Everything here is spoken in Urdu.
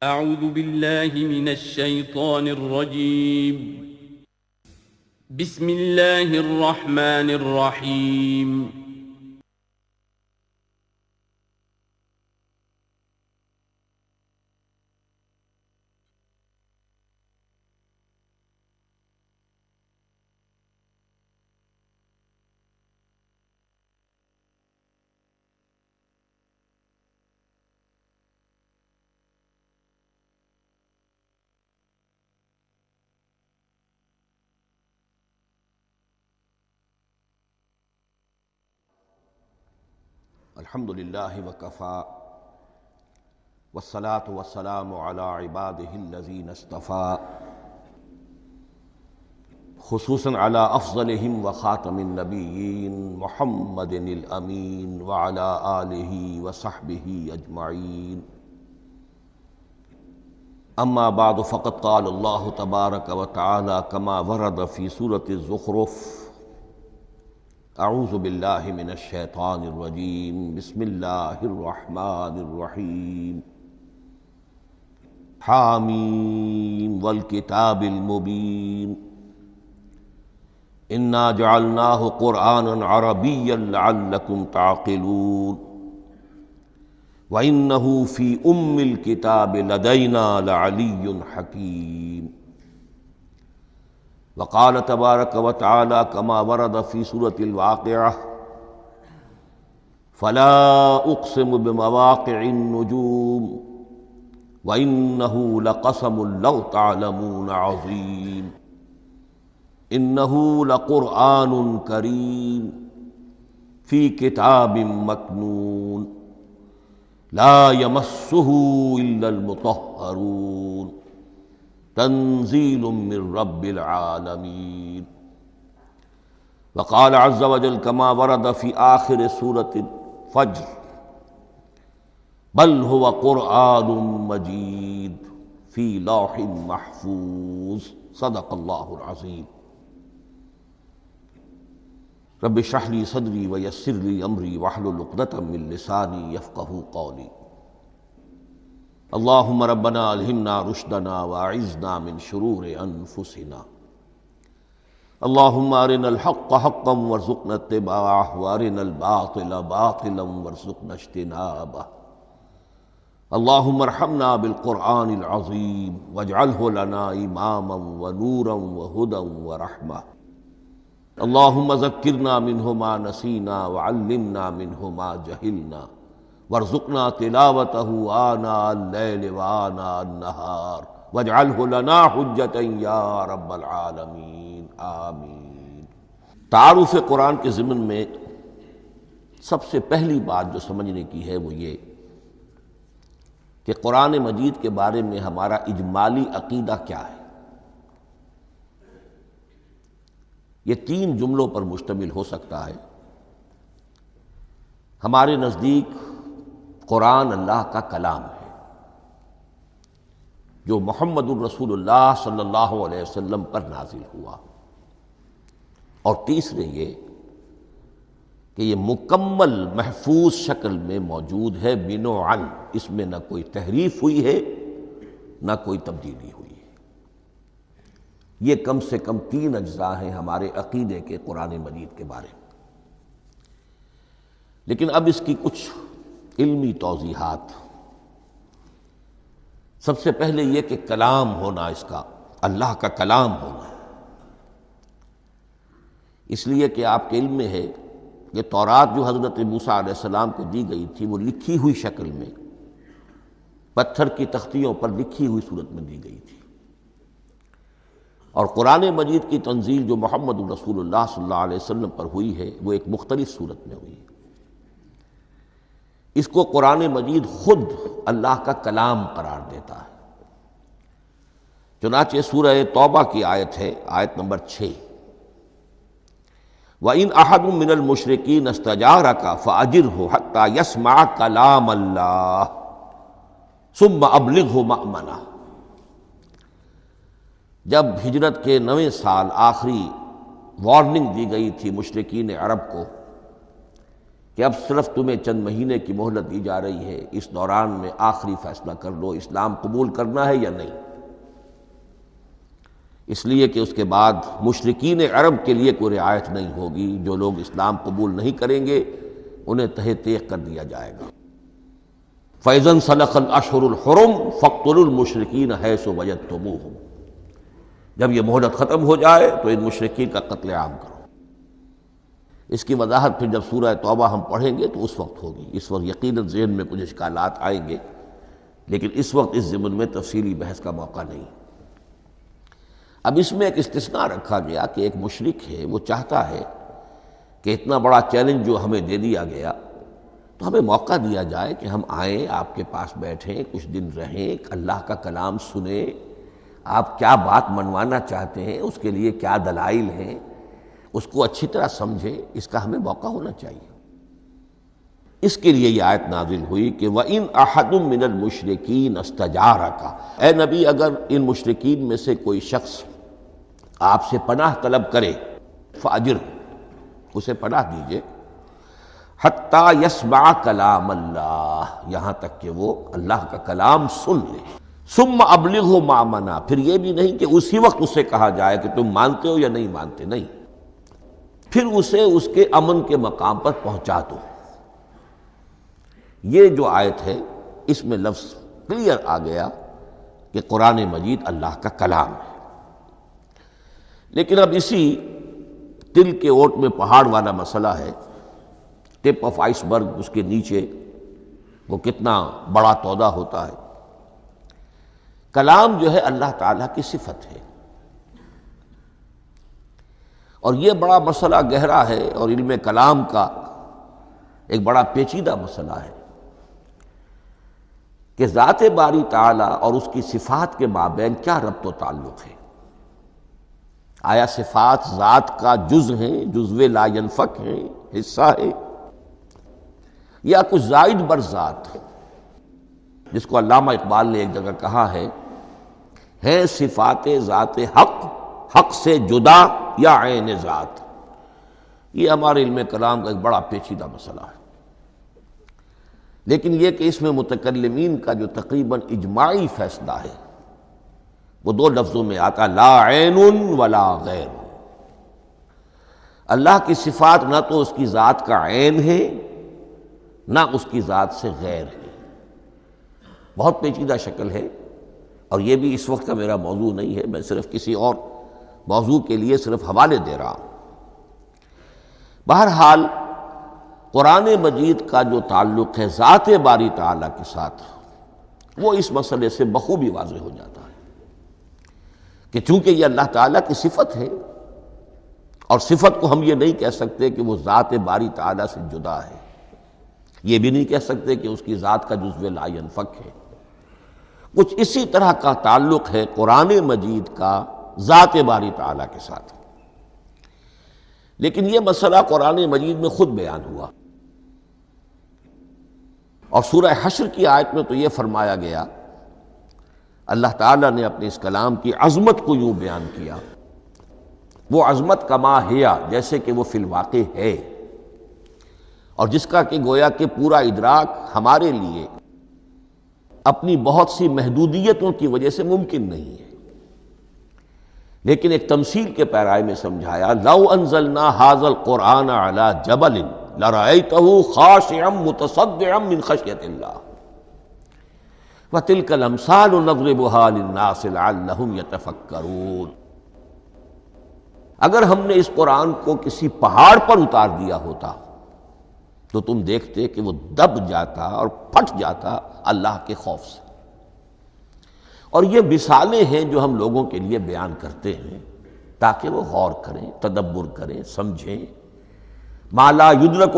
اعوذ باللہ من الشیطان الرجیم بسم اللہ الرحمن الرحیم الحمد للہ وکفیٰ والصلاة والسلام علی عبادہ الذین اصطفیٰ خصوصاً علی افضلہم وخاتم النبیین محمد الامین وعلی آلہ وصحبہ اجمعین اما بعد فقد قال اللہ تبارک وتعالی کما ورد فی سورۃ الزخرف اعوذ باللہ من الشیطان الرجیم بسم اللہ الرحمن الرحیم حامیم والکتاب المبین انا جعلناہ قرآنا عربیا لعلکم تعقلون وَإِنَّهُ فِي أُمِّ الْكِتَابِ لَدَيْنَا لَعَلِيٌّ حَكِيمٌ وقال تبارک وتعالی کما ورد فی سورۃ الواقعہ فلا اقسم بمواقع النجوم وإنه لقسم لو تعلمون عظیم انه لقرآن کریم فی کتاب مکنون لا یمسہ الا المطہرون تنزیل من رب العالمین وقال عز وجل کما ورد فی آخر سورۃ الفجر بل هو قرآن مجید فی لوح محفوظ صدق اللہ العظیم رب اشرح لی صدری ویسر لی امری واحلل عقدۃ من لسانی یفقہوا قولی اللہم ربنا الہمنا رشدنا واعذنا من شرور انفسنا اللہم ارنا الحق حقا وارزقنا اتباعہ وارنا الباطل باطلا وارزقنا اجتنابہ اللہم ارحمنا بالقرآن العظیم واجعلہ لنا اماما ونورا وہدا ورحمہ اللہم ذکرنا منہ ما نسینا وعلمنا منہ ما جہلنا وارزقنا تلاوتہ آناء اللیل وآناء النہار واجعلہ لنا حجتا یا رب العالمین آمین۔ تعارف قرآن کے ضمن میں سب سے پہلی بات جو سمجھنے کی ہے وہ یہ کہ قرآن مجید کے بارے میں ہمارا اجمالی عقیدہ کیا ہے۔ یہ تین جملوں پر مشتمل ہو سکتا ہے۔ ہمارے نزدیک قرآن اللہ کا کلام ہے جو محمد الرسول اللہ صلی اللہ علیہ وسلم پر نازل ہوا، اور تیسرے یہ کہ یہ مکمل محفوظ شکل میں موجود ہے بنوعاً، اس میں نہ کوئی تحریف ہوئی ہے نہ کوئی تبدیلی ہوئی ہے۔ یہ کم سے کم تین اجزاء ہیں ہمارے عقیدے کے قرآن مجید کے بارے میں۔ لیکن اب اس کی کچھ علمی توضیحات۔ سب سے پہلے یہ کہ کلام ہونا، اس کا اللہ کا کلام ہونا، اس لیے کہ آپ کے علم میں ہے کہ تورات جو حضرت موسیٰ علیہ السلام کو دی گئی تھی وہ لکھی ہوئی شکل میں پتھر کی تختیوں پر لکھی ہوئی صورت میں دی گئی تھی، اور قرآن مجید کی تنزیل جو محمد رسول اللہ صلی اللہ علیہ وسلم پر ہوئی ہے وہ ایک مختلف صورت میں ہوئی ہے۔ اس کو قرآن مجید خود اللہ کا کلام قرار دیتا ہے۔ چنانچہ سورہ توبہ کی آیت ہے، آیت نمبر 6، وَإِنْ أَحَدٌ مِّنَ الْمُشْرِكِينَ اسْتَجَارَكَ فَأَجِرْهُ حَتَّى يَسْمَعَ كَلَامَ اللَّهِ ثُمَّ أَبْلِغْهُ مَأْمَنَهُ۔ جب ہجرت کے 9ویں سال آخری وارننگ دی گئی تھی مشرکین عرب کو کہ اب صرف تمہیں چند مہینے کی مہلت دی جا رہی ہے، اس دوران میں آخری فیصلہ کر لو اسلام قبول کرنا ہے یا نہیں، اس لیے کہ اس کے بعد مشرکین عرب کے لیے کوئی رعایت نہیں ہوگی، جو لوگ اسلام قبول نہیں کریں گے انہیں تہہ تیغ کر دیا جائے گا۔ فَإِذَا انْسَلَخَ الْأَشْهُرُ الْحُرُمُ فَاقْتُلُوا الْمُشْرِكِينَ حَيْثُ وَجَدتُّمُوهُمْ، جب یہ مہلت ختم ہو جائے تو ان مشرکین کا قتل عام کرو۔ اس کی وضاحت پھر جب سورہ توبہ ہم پڑھیں گے تو اس وقت ہوگی، اس وقت یقیناً ذہن میں کچھ اشکالات آئیں گے، لیکن اس وقت اس ضمن میں تفصیلی بحث کا موقع نہیں۔ اب اس میں ایک استثناء رکھا گیا کہ ایک مشرک ہے، وہ چاہتا ہے کہ اتنا بڑا چیلنج جو ہمیں دے دیا گیا تو ہمیں موقع دیا جائے کہ ہم آئیں، آپ کے پاس بیٹھیں، کچھ دن رہیں، اللہ کا کلام سنیں، آپ کیا بات منوانا چاہتے ہیں، اس کے لیے کیا دلائل ہیں، اس کو اچھی طرح سمجھیں، اس کا ہمیں موقع ہونا چاہیے۔ اس کے لیے یہ آیت نازل ہوئی کہ وَإِنْ أَحَدٌ مِّنَ الْمُشْرِكِينَ اسْتَجَارَكَ، اے نبی اگر ان مشرکین میں سے کوئی شخص آپ سے پناہ طلب کرے فَأَجِرْهُ، اسے پناہ دیجئے، حَتَّى يَسْمَعَ كَلَامَ اللَّهِ، یہاں تک کہ وہ اللہ کا کلام سن لے، ثُمَّ أَبْلِغْهُ مَأْمَنَا، پھر یہ بھی نہیں کہ اسی وقت اسے کہا جائے کہ تم مانتے ہو یا نہیں مانتے، نہیں، پھر اسے اس کے امن کے مقام پر پہنچا دو۔ یہ جو آیت ہے اس میں لفظ کلیئر آ گیا کہ قرآن مجید اللہ کا کلام ہے، لیکن اب اسی تل کے اوٹ میں پہاڑ والا مسئلہ ہے، ٹپ آف آئس برگ، اس کے نیچے وہ کتنا بڑا تودہ ہوتا ہے۔ کلام جو ہے اللہ تعالیٰ کی صفت ہے، اور یہ بڑا مسئلہ گہرا ہے، اور علم کلام کا ایک بڑا پیچیدہ مسئلہ ہے کہ ذات باری تعالیٰ اور اس کی صفات کے مابین کیا ربط و تعلق ہے۔ آیا صفات ذات کا جز ہیں، جزو لا ینفک ہیں، حصہ ہے، یا کچھ زائد بر ذات، جس کو علامہ اقبال نے ایک جگہ کہا ہے صفات ذات حق، حق سے جدا یا عین ذات۔ یہ ہمارے علم کلام کا ایک بڑا پیچیدہ مسئلہ ہے، لیکن یہ کہ اس میں متکلمین کا جو تقریباً اجماعی فیصلہ ہے وہ دو لفظوں میں آتا، لا عین ولا غیر۔ اللہ کی صفات نہ تو اس کی ذات کا عین ہے نہ اس کی ذات سے غیر ہے، بہت پیچیدہ شکل ہے، اور یہ بھی اس وقت کا میرا موضوع نہیں ہے، میں صرف کسی اور موضوع کے لیے صرف حوالے دے رہا ہوں۔ بہرحال قرآن مجید کا جو تعلق ہے ذات باری تعالیٰ کے ساتھ، وہ اس مسئلے سے بخوبی واضح ہو جاتا ہے کہ چونکہ یہ اللہ تعالیٰ کی صفت ہے، اور صفت کو ہم یہ نہیں کہہ سکتے کہ وہ ذات باری تعالیٰ سے جدا ہے، یہ بھی نہیں کہہ سکتے کہ اس کی ذات کا جزو لا ینفک ہے۔ کچھ اسی طرح کا تعلق ہے قرآن مجید کا ذات باری تعالیٰ کے ساتھ، لیکن یہ مسئلہ قرآن مجید میں خود بیان ہوا، اور سورہ حشر کی آیت میں تو یہ فرمایا گیا، اللہ تعالیٰ نے اپنے اس کلام کی عظمت کو یوں بیان کیا، وہ عظمت کما ہیا، جیسے کہ وہ فی الواقع ہے، اور جس کا کہ گویا کہ پورا ادراک ہمارے لیے اپنی بہت سی محدودیتوں کی وجہ سے ممکن نہیں ہے، لیکن ایک تمثیل کے پیرائے میں سمجھایا، لو انزلنا ھذا القرآن علی جبل لرأیتہ خاشعا متصدعا من خشیۃ اللہ وتلک الامثال نضربها للناس لعلهم یتفکرون۔ اگر ہم نے اس قرآن کو کسی پہاڑ پر اتار دیا ہوتا تو تم دیکھتے کہ وہ دب جاتا اور پھٹ جاتا اللہ کے خوف سے۔ اور یہ مثالیں ہیں جو ہم لوگوں کے لیے بیان کرتے ہیں تاکہ وہ غور کریں، تدبر کریں، سمجھیں۔ ما لا یدرک